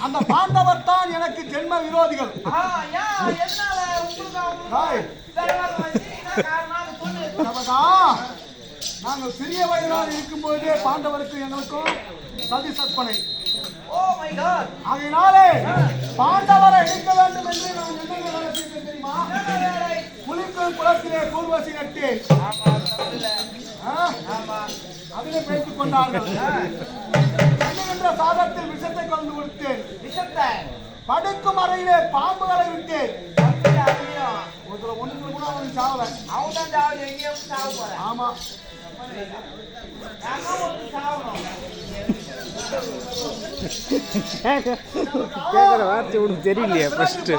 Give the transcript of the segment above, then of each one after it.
அந்த பாண்டவர் தான் எனக்கு ஜென்ம விரோதிகள். நாங்கள் சிறிய வயதாக இருக்கும் போதே பாண்டவருக்கு எங்களுக்கும் சதி சற்பனை. ஆகையினாலே பாண்டவரை எடுக்க வேண்டும் என்று நான் என்ன வேலை செய்தேன் தெரியுமா? குளிக்கும் குளத்திலே கூர்வசி நட்டு அதிலே பேசிக் கொண்டார்கள். என்ற சாதத்தில் விஷத்தை கொண்டு கொடுத்தேன். விஷத்தை படுக்கும் அறையிலே பாம்புகளை விட்டேன். ஒன்று கூட அவனுக்கு சாவல. அவன் தான் சாவல. எங்கேயும் சாவ போற. ஆமா கேக்குற வார்த்தை உனக்கு தெரியலையா?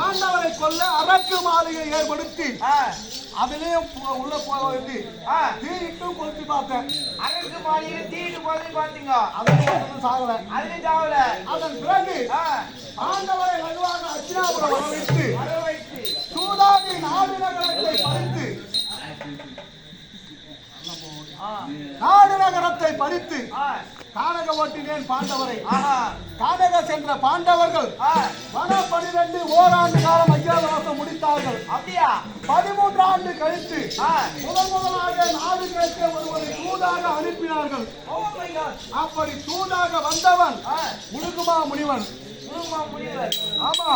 பாண்டவரை கொல்ல அரக்கு மாளிகை ஏற்படுத்தி அதுலயும் உள்ள போயிட்டு தீயிட்டும் கொளுத்தி பார்த்தேன். அரக்கு மாளிகை தீயிட்டு கொளுத்தி பார்த்தீங்க. அதுவும் சாகல. அதுலயும் சாவல. அதன் பிறகு பாண்டவரை வலுவாக அச்சினாபுரம் வரவைத்து சூதாடி நாடு நகரத்தை பறித்து கானக ஓட்டினேன் பாண்டவரை. கானக சென்ற பாண்டவர்கள் 12 ஓராண்டு காலம் அஜ்ஞாதவாசம் முடித்தார்கள். அப்படியா? 13 ஆண்டு கழித்து முதலாக நாடு கேட்க ஒருவரை தூதாக அனுப்பினார்கள். அப்படி தூதாக வந்தவன் முழுகுமா முனிவன். ஆமா,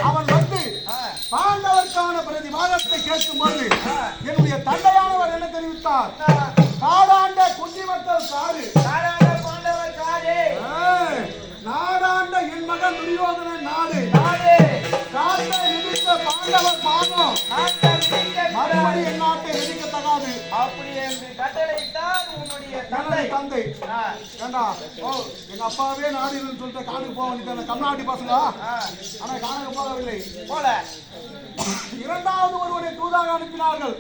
அவன் வந்து பாண்டவருக்கான பிரதிவாதத்தை கேட்கும்போது என்னுடைய தந்தையானவர் என்ன தெரிவித்தார்? காடாண்ட குந்தி மக்கள் காடு, பாண்டவர் காடு, நாடாண்ட என் மகன் துரியோதனன் நாடு, காட்டை இடித்த பாண்டவர் பாகம் மறுபடி என் நாட்டை இடிக்கத்தகாது. அப்படி என்று கட்டளையிட்டால் உன்னுடைய தந்தை ஏண்டா எங்க அப்பாவே நாடு சொல்லிட்டு காடுக்கு போக வேண்டியது கம்நாட்டி பசங்க. ஆனா காடுக்கு போகவில்லை. போல 2வது ஒருவரை தூதாக அனுப்பினார்கள்.